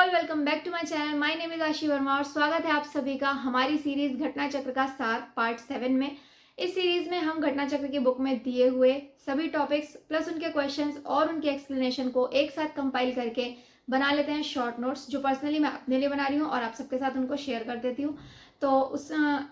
All, welcome back to my channel. My name is Ashi Verma और स्वागत है आप सभी का हमारी सीरीज घटना चक्र का सार पार्ट 7 में। इस सीरीज में हम घटना चक्र की बुक में दिए हुए सभी टॉपिक्स प्लस उनके क्वेश्चंस और उनके एक्सप्लेनेशन को एक साथ कंपाइल करके बना लेते हैं शॉर्ट नोट्स, जो पर्सनली मैं अपने लिए बना रही हूँ और आप सबके साथ उनको शेयर कर देती हूँ। तो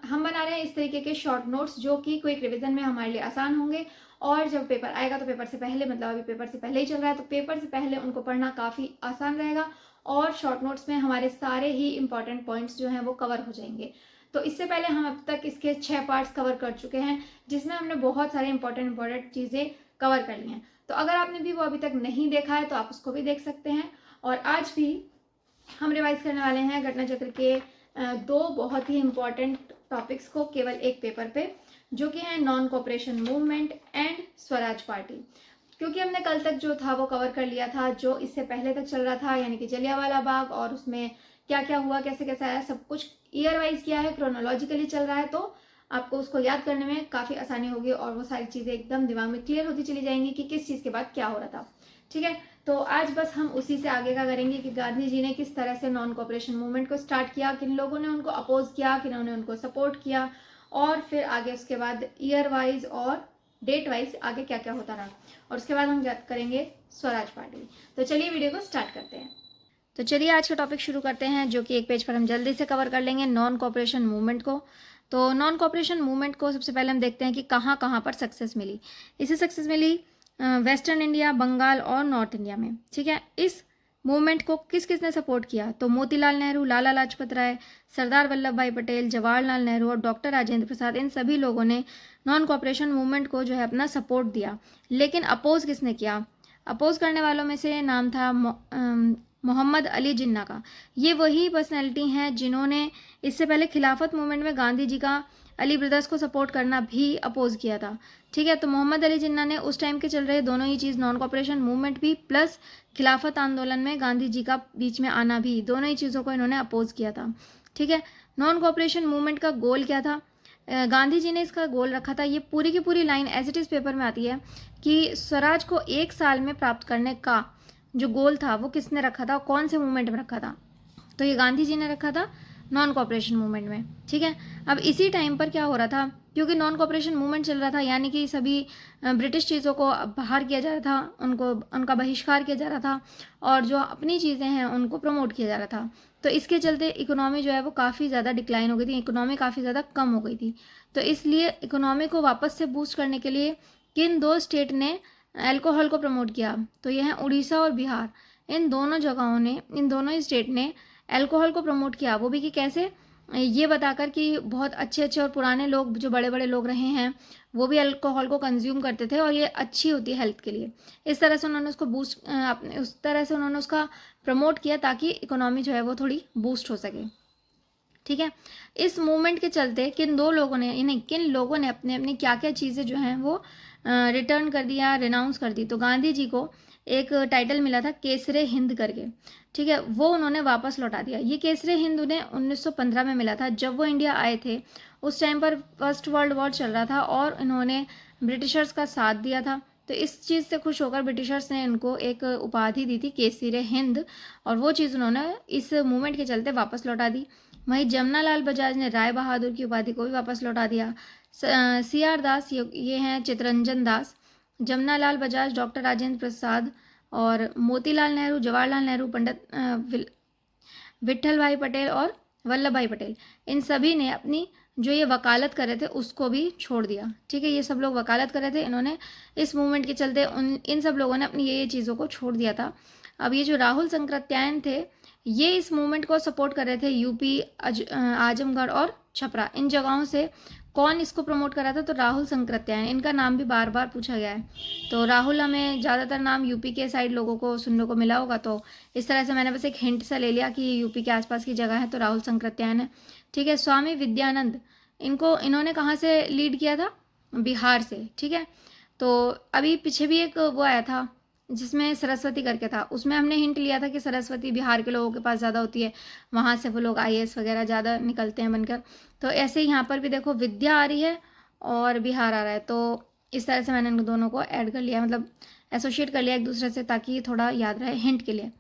हम बना रहे हैं इस तरीके के शॉर्ट नोट्स जो कि क्विक रिविजन में हमारे लिए आसान होंगे और जब पेपर आएगा तो पेपर से पहले, मतलब अभी पेपर से पहले ही चल रहा है तो पेपर से पहले उनको पढ़ना काफ़ी आसान रहेगा और शॉर्ट नोट्स में हमारे सारे ही इंपॉर्टेंट पॉइंट्स जो हैं वो कवर हो जाएंगे। तो इससे पहले हम अब तक इसके 6 पार्ट्स कवर कर चुके हैं जिसमें हमने बहुत सारे इंपॉर्टेंट चीज़ें कवर कर ली हैं। तो अगर आपने भी वो अभी तक नहीं देखा है तो आप उसको भी देख सकते हैं। और आज भी हम रिवाइज करने वाले हैं घटना चक्र के दो बहुत ही इंपॉर्टेंट टॉपिक्स को केवल एक पेपर पे, जो कि है non cooperation movement and Swaraj party. क्योंकि हमने कल तक जो था वो कवर कर लिया था जो इससे पहले तक चल रहा था, यानी कि जलियांवाला बाग और उसमें क्या क्या हुआ, कैसे कैसे आया, सब कुछ ईयर वाइज किया है, क्रोनोलॉजिकली चल रहा है, तो आपको उसको याद करने में काफ़ी आसानी होगी और वो सारी चीज़ें एकदम दिमाग में क्लियर होती चली जाएंगी कि किस चीज़ के बाद क्या हो रहा था। ठीक है, तो आज बस हम उसी से आगे का करेंगे कि गांधी जी ने किस तरह से नॉन कोऑपरेशन मूवमेंट को स्टार्ट किया, किन लोगों ने उनको अपोज किया, किन्होंने उनको सपोर्ट किया और फिर आगे उसके बाद ईयर वाइज और डेट वाइज आगे क्या क्या होता रहा और उसके बाद हम बात करेंगे स्वराज पार्टी। तो चलिए वीडियो को स्टार्ट करते हैं। तो चलिए आज का टॉपिक शुरू करते हैं, जो कि एक पेज पर हम जल्दी से कवर कर लेंगे नॉन कोऑपरेशन मूवमेंट को। तो नॉन कोऑपरेशन मूवमेंट को सबसे पहले हम देखते हैं कि कहाँ कहाँ पर सक्सेस मिली। इसे सक्सेस मिली वेस्टर्न इंडिया, बंगाल और नॉर्थ इंडिया में। ठीक है, इस मूवमेंट को किस किस ने सपोर्ट किया? तो मोतीलाल नेहरू, लाला लाजपत राय, सरदार वल्लभ भाई पटेल, जवाहरलाल नेहरू और डॉक्टर राजेंद्र प्रसाद, इन सभी लोगों ने नॉन कोऑपरेशन मूवमेंट को जो है अपना सपोर्ट दिया। लेकिन अपोज किसने किया? अपोज करने वालों में से नाम था मोहम्मद अली जिन्ना का। ये वही पर्सनैलिटी हैं जिन्होंने इससे पहले खिलाफत मूवमेंट में गांधी जी का अली ब्रदर्स को सपोर्ट करना भी अपोज किया था। ठीक है, तो मोहम्मद अली जिन्ना ने उस टाइम के चल रहे दोनों ही चीज़, नॉन कोऑपरेशन मूवमेंट भी प्लस खिलाफत आंदोलन में गांधी जी का बीच में आना भी, दोनों ही चीज़ों को इन्होंने अपोज किया था। ठीक है, नॉन कोऑपरेशन मूवमेंट का गोल क्या था? गांधी जी ने इसका गोल रखा था, ये पूरी की पूरी line as it is paper में आती है कि स्वराज को 1 साल में प्राप्त करने का जो गोल था वो किसने रखा था, कौन से मूवमेंट में रखा था? तो ये गांधी जी ने रखा था नॉन कोऑपरेशन मूवमेंट में। ठीक है, अब इसी टाइम पर क्या हो रहा था, क्योंकि नॉन कोऑपरेशन मूवमेंट चल रहा था, यानी कि सभी ब्रिटिश चीज़ों को बाहर किया जा रहा था, उनका बहिष्कार किया जा रहा था और जो अपनी चीज़ें हैं उनको प्रमोट किया जा रहा था। तो इसके चलते इकोनॉमी जो है वो काफ़ी ज़्यादा डिक्लाइन हो गई थी, इकोनॉमी काफ़ी ज़्यादा कम हो गई थी। तो इसलिए इकोनॉमी को वापस से बूस्ट करने के लिए किन 2 स्टेट ने अल्कोहल को प्रमोट किया? तो ये हैं उड़ीसा और बिहार। इन दोनों जगहों ने, इन दोनों ही स्टेट ने अल्कोहल को प्रमोट किया, वो भी कि कैसे? ये बताकर कि बहुत अच्छे अच्छे और पुराने लोग, जो बड़े बड़े लोग रहे हैं, वो भी अल्कोहल को कंज्यूम करते थे और ये अच्छी होती है हेल्थ के लिए। इस तरह से उन्होंने उसको बूस्ट, उस तरह से उन्होंने उसका प्रमोट किया ताकि इकोनॉमी जो है वो थोड़ी बूस्ट हो सके। ठीक है, इस मूवमेंट के चलते किन लोगों ने अपने अपनी क्या क्या चीज़ें जो हैं वो रिटर्न कर दिया, रिनाउंस कर दी। तो गांधी जी को एक टाइटल मिला था केसरे हिंद करके। ठीक है, वो उन्होंने वापस लौटा दिया। ये केसरे हिंद उन्हें 1915 में मिला था, जब वो इंडिया आए थे। उस टाइम पर फर्स्ट वर्ल्ड वॉर चल रहा था और इन्होंने ब्रिटिशर्स का साथ दिया था। तो इस चीज़ से खुश होकर ब्रिटिशर्स ने इनको एक उपाधि दी थी केसरे हिंद, और वो चीज़ उन्होंने इस मूवमेंट के चलते वापस लौटा दी। वहीं जमनालाल बजाज ने राय बहादुर की उपाधि को भी वापस लौटा दिया। CR दास, ये हैं चितरंजन दास, जमनालाल बजाज, डॉक्टर राजेंद्र प्रसाद और मोतीलाल नेहरू, जवाहरलाल नेहरू, पंडित विट्ठल भाई पटेल और वल्लभ भाई पटेल, इन सभी ने अपनी जो ये वकालत कर रहे थे उसको भी छोड़ दिया। ठीक है, ये सब लोग वकालत कर रहे थे, इन्होंने इस मूवमेंट के चलते इन सब लोगों ने अपनी ये चीज़ों को छोड़ दिया था। अब ये जो राहुल संकृत्यायन थे, ये इस मूवमेंट को सपोर्ट कर रहे थे यूपी, आजमगढ़ और छपरा, इन जगहों से। कौन इसको प्रमोट कर रहा था? तो राहुल संकृत्यायन, इनका नाम भी बार बार पूछा गया है। तो राहुल, हमें ज़्यादातर नाम यूपी के साइड लोगों को सुनने को मिला होगा, तो इस तरह से मैंने बस एक हिंट सा ले लिया कि ये यूपी के आसपास की जगह है, तो राहुल संकृत्यायन है। ठीक है, स्वामी विद्यानंद, इन्होंने कहाँ से लीड किया था? बिहार से। ठीक है, तो अभी पीछे भी एक वो आया था जिसमें सरस्वती करके था, उसमें हमने हिंट लिया था कि सरस्वती बिहार के लोगों के पास ज़्यादा होती है, वहाँ से वो लोग IAS वगैरह ज़्यादा निकलते हैं बनकर। तो ऐसे ही यहाँ पर भी देखो, विद्या आ रही है और बिहार आ रहा है, तो इस तरह से मैंने इन दोनों को ऐड कर लिया, मतलब एसोशिएट कर लिया एक दूसरे से, ताकि थोड़ा याद रहे हिंट के लिए।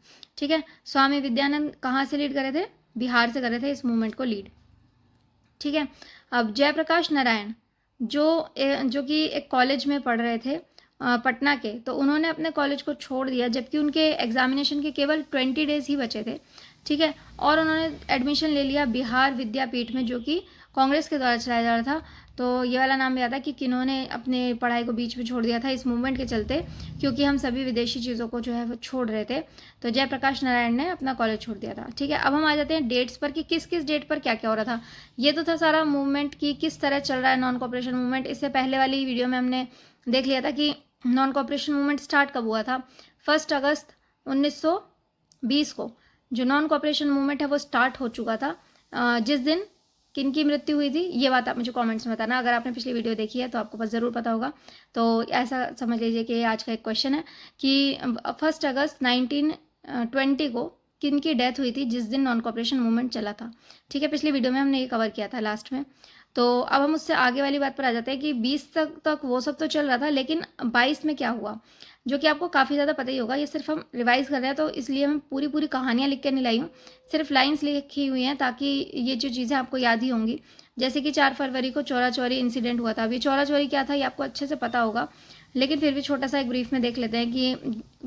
ठीक है। स्वामी विद्यानंद कहाँ से लीड करे थे? बिहार से करे थे इस मूवमेंट को लीड, ठीक है। अब जयप्रकाश नारायण जो कि एक कॉलेज में पढ़ रहे थे पटना के, तो उन्होंने अपने कॉलेज को छोड़ दिया जबकि उनके एग्जामिनेशन के केवल 20 डेज ही बचे थे, ठीक है। और उन्होंने एडमिशन ले लिया बिहार विद्यापीठ में, जो कि कांग्रेस के द्वारा चलाया जा रहा था। तो ये वाला नाम याद है कि किन्होंने अपने पढ़ाई को बीच में छोड़ दिया था इस मूवमेंट के चलते, क्योंकि हम सभी विदेशी चीज़ों को जो है वो छोड़ रहे थे। तो जयप्रकाश नारायण ने अपना कॉलेज छोड़ दिया था, ठीक है। अब हम आ जाते हैं डेट्स पर कि किस किस डेट पर क्या क्या हो रहा था। ये तो था सारा मूवमेंट की किस तरह चल रहा है नॉन कॉपरेशन मूवमेंट। इससे पहले वाली वीडियो में हमने देख लिया था कि नॉन कॉपरेशन मूवमेंट स्टार्ट कब हुआ था। 1 अगस्त 1920 को जो नॉन कॉपरेशन मूवमेंट है वो स्टार्ट हो चुका था। जिस दिन किन की मृत्यु हुई थी ये बात आप मुझे कमेंट्स में बताना। अगर आपने पिछली वीडियो देखी है तो आपको बस ज़रूर पता होगा। तो ऐसा समझ लीजिए कि आज का एक क्वेश्चन है कि 1 अगस्त 1920 को किन की डेथ हुई थी जिस दिन नॉन कॉपरेशन मूवमेंट चला था, ठीक है। पिछली वीडियो में हमने ये कवर किया था लास्ट में। तो अब हम उससे आगे वाली बात पर आ जाते हैं कि 20 तक वो सब तो चल रहा था, लेकिन 22 में क्या हुआ, जो कि आपको काफ़ी ज़्यादा पता ही होगा। ये सिर्फ हम रिवाइज कर रहे हैं तो इसलिए मैं पूरी कहानियाँ लिख के नहीं लाई हूँ, सिर्फ लाइंस लिखी हुई हैं ताकि ये जो चीज़ें आपको याद ही होंगी। जैसे कि 4 फरवरी को चौरा चौरी इंसिडेंट हुआ था। अभी चौरा चौरी क्या था ये आपको अच्छे से पता होगा, लेकिन फिर भी छोटा सा एक ब्रीफ में देख लेते हैं कि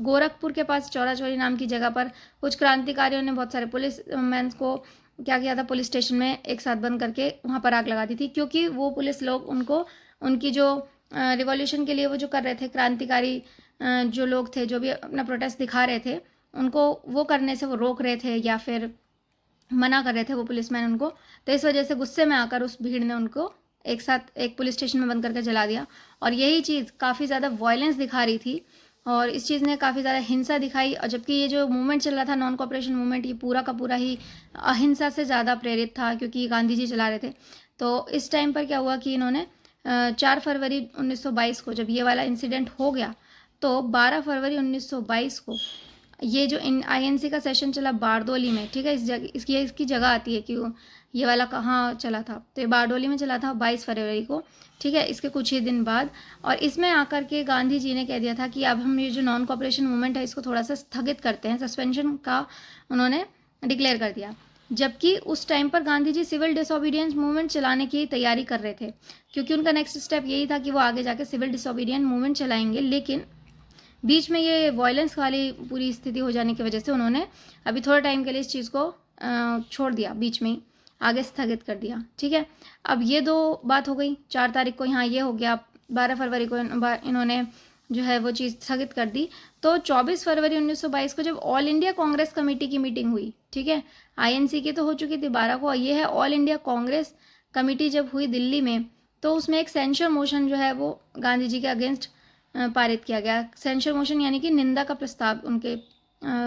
गोरखपुर के पास चौरा चौरी नाम की जगह पर कुछ क्रांतिकारियों ने बहुत सारे पुलिस मैन को क्या किया था, पुलिस स्टेशन में एक साथ बंद करके वहाँ पर आग लगा दी थी, क्योंकि वो पुलिस लोग उनको उनकी जो रिवॉल्यूशन के लिए वो जो कर रहे थे, क्रांतिकारी जो लोग थे जो भी अपना प्रोटेस्ट दिखा रहे थे, उनको वो करने से वो रोक रहे थे या फिर मना कर रहे थे वो पुलिसमैन उनको। तो इस वजह से गुस्से में आकर उस भीड़ ने उनको एक साथ एक पुलिस स्टेशन में बंद करके जला दिया। और यही चीज़ काफ़ी ज़्यादा वायलेंस दिखा रही थी और इस चीज़ ने काफ़ी ज़्यादा हिंसा दिखाई। और जबकि ये जो मूवमेंट चल रहा था नॉन कॉपरेशन मूवमेंट, ये पूरा का पूरा ही अहिंसा से ज़्यादा प्रेरित था, क्योंकि गांधी जी चला रहे थे। तो इस टाइम पर क्या हुआ कि इन्होंने 4 फरवरी 1922 को जब ये वाला इंसिडेंट हो गया, तो 12 फरवरी 1922 को ये जो INC का सेशन चला बारडोली में, ठीक है। इस जगह इसकी जगह आती है कि ये वाला कहाँ चला था, तो ये बारडोली में चला था 22 फरवरी को, ठीक है, इसके कुछ ही दिन बाद। और इसमें आकर के गांधी जी ने कह दिया था कि अब हम ये जो नॉन कॉपरेशन मूवमेंट है इसको थोड़ा सा स्थगित करते हैं, सस्पेंशन का उन्होंने डिक्लेयर कर दिया। जबकि उस टाइम पर Gandhi ji civil disobedience movement चलाने की तैयारी कर रहे थे, क्योंकि उनका नेक्स्ट स्टेप यही था कि वो आगे जाके सिविल डिसोबीडियंस मूवमेंट चलाएंगे। लेकिन बीच में ये वायलेंस वाली पूरी स्थिति हो जाने की वजह से उन्होंने अभी थोड़े टाइम के लिए इस चीज़ को छोड़ दिया, बीच में ही आगे स्थगित कर दिया, ठीक है। अब ये दो बात हो गई। 4 तारीख को यहाँ ये हो गया, 12 फरवरी को इन्होंने जो है वो चीज़ स्थगित कर दी। तो 24 फरवरी 1922 को जब ऑल इंडिया कांग्रेस कमेटी की मीटिंग हुई, ठीक है, INC की तो हो चुकी थी 12 को, ये है ऑल इंडिया कांग्रेस कमेटी जब हुई दिल्ली में, तो उसमें एक सेंसर मोशन जो है वो गांधी जी के अगेंस्ट पारित किया गया। सेंसर मोशन यानी कि निंदा का प्रस्ताव उनके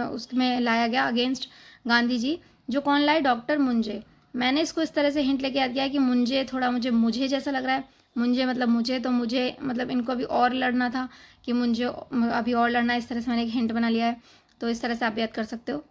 उसमें लाया गया अगेंस्ट गांधी जी। जो कौन लाए? डॉक्टर मुंजे। मैंने इसको इस तरह से हिंट लेके याद किया कि मुंजे थोड़ा मुझे जैसा लग रहा है। मुंजे मतलब मुझे, तो मुझे मतलब इनको अभी और लड़ना था कि मुंजे अभी और लड़ना, इस तरह से मैंने एक हिंट बना लिया है। तो इस तरह से आप याद कर सकते हो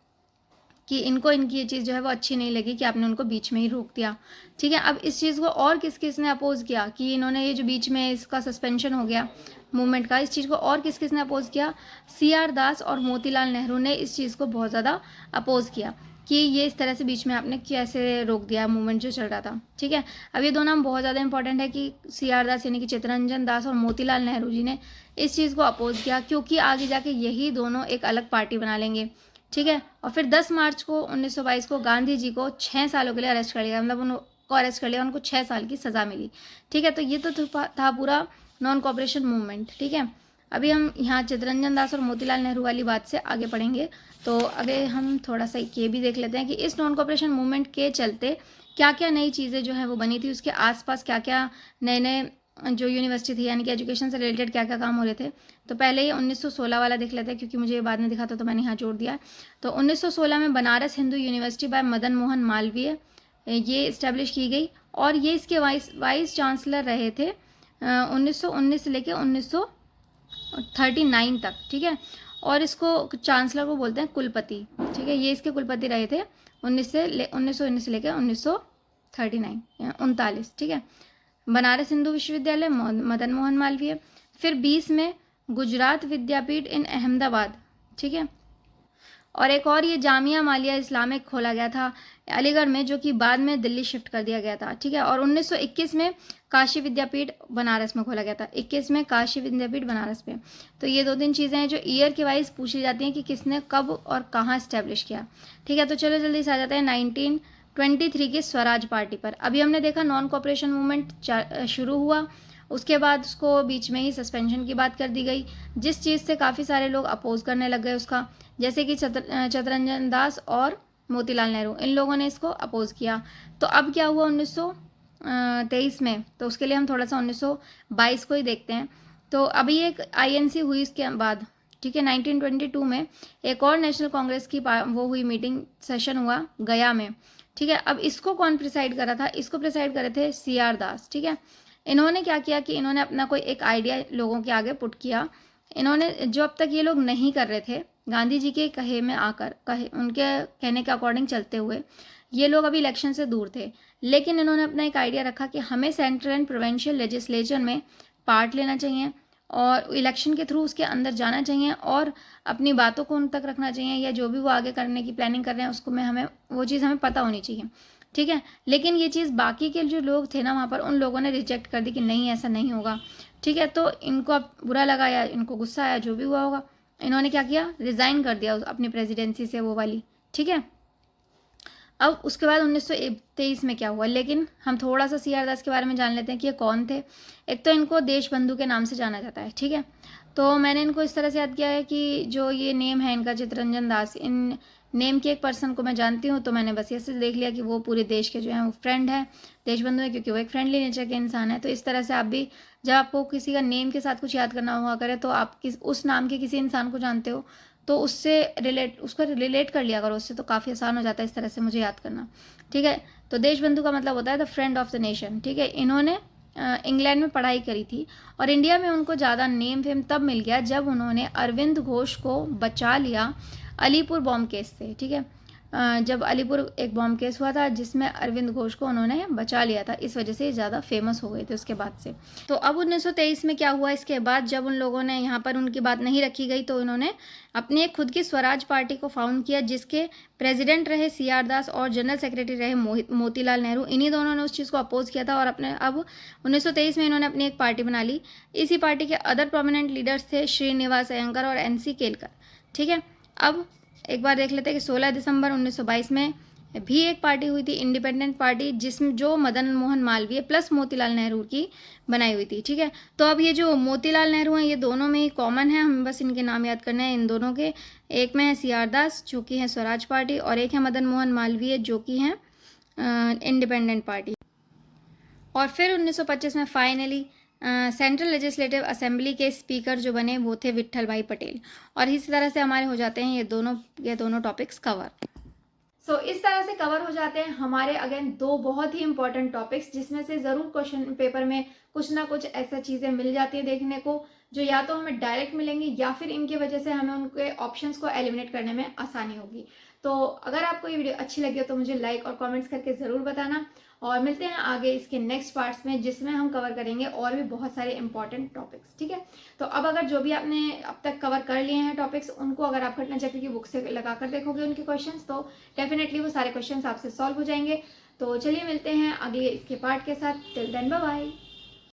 कि इनको इनकी ये चीज़ जो है वो अच्छी नहीं लगी कि आपने उनको बीच में ही रोक दिया, ठीक है। अब इस चीज़ को और किस किस ने अपोज किया कि इन्होंने ये जो बीच में इसका सस्पेंशन हो गया मूवमेंट का, इस चीज़ को और किस किस ने अपोज किया? CR दास और मोतीलाल नेहरू ने इस चीज़ को बहुत ज़्यादा अपोज किया कि ये इस तरह से बीच में आपने कैसे रोक दिया मूवमेंट जो चल रहा था, ठीक है। अब ये दो नाम बहुत ज़्यादा इंपॉर्टेंट है कि CR दास यानी कि चित्तरंजन दास और मोतीलाल नेहरू जी ने इस चीज़ को अपोज किया, क्योंकि आगे जाके यही दोनों एक अलग पार्टी बना लेंगे, ठीक है। और फिर 10 मार्च को 1922 को गांधी जी को 6 सालों के लिए अरेस्ट कर लिया, मतलब उनको अरेस्ट कर लिया, उनको 6 साल की सज़ा मिली, ठीक है। तो ये तो था पूरा नॉन कॉपरेशन मूवमेंट, ठीक है। अभी हम यहाँ चित्तरंजन दास और मोतीलाल नेहरू वाली बात से आगे पढ़ेंगे। तो अगर हम थोड़ा सा ये भी देख लेते हैं कि इस नॉन कॉपरेशन मूवमेंट के चलते क्या क्या नई चीज़ें जो है वो बनी थी, उसके आसपास क्या क्या नए नए जो यूनिवर्सिटी थी यानी कि एजुकेशन से रिलेटेड क्या क्या काम हो रहे थे। तो पहले ये 1916 वाला देख लेते हैं, क्योंकि मुझे ये बाद में दिखा था तो मैंने यहाँ जोड़ दिया है। तो 1916 में बनारस हिंदू यूनिवर्सिटी बाय मदन मोहन मालवीय ये इस्टेब्लिश की गई, और ये इसके वाइस चांसलर रहे थे 1919 से लेकर 1939 तक, ठीक है। और इसको चांसलर को बोलते हैं कुलपति, ठीक है। ये इसके कुलपति रहे थे 1919 से लेकर 1939, ठीक है। बनारस हिंदू विश्वविद्यालय मदन मोहन मालवीय। फिर 20 में गुजरात विद्यापीठ इन अहमदाबाद, ठीक है। और एक और ये जामिया मालिया इस्लामिक खोला गया था अलीगढ़ में, जो कि बाद में दिल्ली शिफ्ट कर दिया गया था, ठीक है। और 1921 में काशी विद्यापीठ बनारस में खोला गया था, 21 में काशी विद्यापीठ बनारस में। तो ये 2-3 चीज़ें हैं जो ईयर के वाइज पूछी जाती हैं कि किसने कब और कहाँ इस्टेब्लिश किया, ठीक है। तो चलो जल्दी से आ जाते हैं 1923 की स्वराज पार्टी पर। अभी हमने देखा नॉन कोऑपरेशन मूवमेंट शुरू हुआ, उसके बाद उसको बीच में ही सस्पेंशन की बात कर दी गई, जिस चीज़ से काफ़ी सारे लोग अपोज करने लग गए उसका, जैसे कि चित्तरंजन दास और मोतीलाल नेहरू, इन लोगों ने इसको अपोज किया। तो अब क्या हुआ 1923 में, तो उसके लिए हम थोड़ा सा 1922 को ही देखते हैं। तो अभी एक आईएनसी हुई इसके बाद, ठीक है। 1922 में एक और नेशनल कांग्रेस की वो हुई मीटिंग, सेशन हुआ गया में, ठीक है। अब इसको कौन प्रिसाइड करा था, इसको प्रिसाइड करे थे CR दास, ठीक है। इन्होंने क्या किया कि इन्होंने अपना कोई एक आइडिया लोगों के आगे पुट किया। इन्होंने, जो अब तक ये लोग नहीं कर रहे थे, गांधी जी के कहे में आकर, उनके कहने के अकॉर्डिंग चलते हुए, ये लोग अभी इलेक्शन से दूर थे, लेकिन इन्होंने अपना एक आइडिया रखा कि हमें सेंट्रल एंड प्रोविंशियल लेजिस्लेचर में पार्ट लेना चाहिए और इलेक्शन के थ्रू उसके अंदर जाना चाहिए और अपनी बातों को उन तक रखना चाहिए, या जो भी वो आगे करने की प्लानिंग कर रहे हैं उसको हमें वो चीज़ हमें पता होनी चाहिए, ठीक है। लेकिन ये चीज़ बाकी के जो लोग थे ना वहाँ पर, उन लोगों ने रिजेक्ट कर दी कि नहीं ऐसा नहीं होगा, ठीक है। तो इनको अब बुरा लगा या इनको गुस्सा आया, जो भी हुआ होगा, इन्होंने क्या किया, रिज़ाइन कर दिया अपनी प्रेसिडेंसी से वो वाली, ठीक है। अब उसके बाद 1923 में क्या हुआ, लेकिन हम थोड़ा सा CR दास के बारे में जान लेते हैं कि ये कौन थे। एक तो इनको देशबंधु के नाम से जाना जाता है, ठीक है। तो मैंने इनको इस तरह से याद किया है कि जो ये नेम है इनका चित्तरंजन दास, इन नेम के एक पर्सन को मैं जानती हूँ, तो मैंने बस ऐसे देख लिया कि वो पूरे देश के जो हैं वो फ्रेंड है, देशबंधु है, क्योंकि वो एक फ्रेंडली नेचर के इंसान है। तो इस तरह से आप भी, जब आपको किसी का नेम के साथ कुछ याद करना हुआ करे, तो आप उस नाम के किसी इंसान को जानते हो तो उससे उसको रिलेट कर लिया करो उससे, तो काफ़ी आसान हो जाता है इस तरह से मुझे याद करना, ठीक है। तो देशबंधु का मतलब होता है the friend of the nation, ठीक है। इन्होंने इंग्लैंड में पढ़ाई करी थी और इंडिया में उनको ज़्यादा नेम फेम तब मिल गया जब उन्होंने अरविंद घोष को बचा लिया अलीपुर बॉम्ब केस से, ठीक है। जब अलीपुर एक बॉम्ब केस हुआ था जिसमें अरविंद घोष को उन्होंने बचा लिया था, इस वजह से ज़्यादा फेमस हो गए थे उसके बाद से। तो अब 1923 में क्या हुआ, इसके बाद जब उन लोगों ने यहाँ पर उनकी बात नहीं रखी गई, तो इन्होंने अपनी एक खुद की स्वराज पार्टी को फाउंड किया, जिसके प्रेसिडेंट रहे CR दास और जनरल सेक्रेटरी रहे मोतीलाल नेहरू। इन्हीं दोनों ने उस चीज़ को अपोज किया था और अपने अब 1923 में इन्होंने अपनी एक पार्टी बना ली। इसी पार्टी के अदर प्रोमिनेंट लीडर्स थे श्रीनिवास अयंगर और NC केलकर, ठीक है। अब एक बार देख लेते हैं कि 16 दिसंबर 1922 में भी एक पार्टी हुई थी, इंडिपेंडेंट पार्टी, जिसमें जो मदन मोहन मालवीय प्लस मोतीलाल नेहरू की बनाई हुई थी, ठीक है। तो अब ये जो मोतीलाल नेहरू हैं, ये दोनों में ही कॉमन है, हमें बस इनके नाम याद करने हैं इन दोनों के। एक में है CR दास जो कि है स्वराज पार्टी, और एक है मदन मोहन मालवीय जो कि हैं इंडिपेंडेंट पार्टी। और फिर 1925 में फाइनली सेंट्रल लेजिस्लेटिव असेंबली के स्पीकर जो बने वो थे विट्ठल भाई पटेल। और इसी तरह से हमारे हो जाते हैं ये दोनों टॉपिक्स कवर। सो इस तरह से कवर हो जाते हैं हमारे अगेन 2 बहुत ही इंपॉर्टेंट टॉपिक्स, जिसमें से ज़रूर क्वेश्चन पेपर में कुछ ना कुछ ऐसा चीज़ें मिल जाती है देखने को, जो या तो हमें डायरेक्ट मिलेंगी या फिर इनकी वजह से हमें उनके ऑप्शंस को एलिमिनेट करने में आसानी होगी। तो अगर आपको ये वीडियो अच्छी लगी हो तो मुझे लाइक और कमेंट्स करके ज़रूर बताना, और मिलते हैं आगे इसके नेक्स्ट पार्ट्स में, जिसमें हम कवर करेंगे और भी बहुत सारे इंपॉर्टेंट टॉपिक्स, ठीक है। तो अब अगर जो भी आपने अब तक कवर कर लिए हैं टॉपिक्स, उनको अगर आप घटना चक्र की बुक से लगा कर देखोगे उनके क्वेश्चंस, तो डेफिनेटली वो सारे क्वेश्चंस आपसे सॉल्व हो जाएंगे। तो चलिए मिलते हैं अगले इसके पार्ट के साथ। Till then bye bye.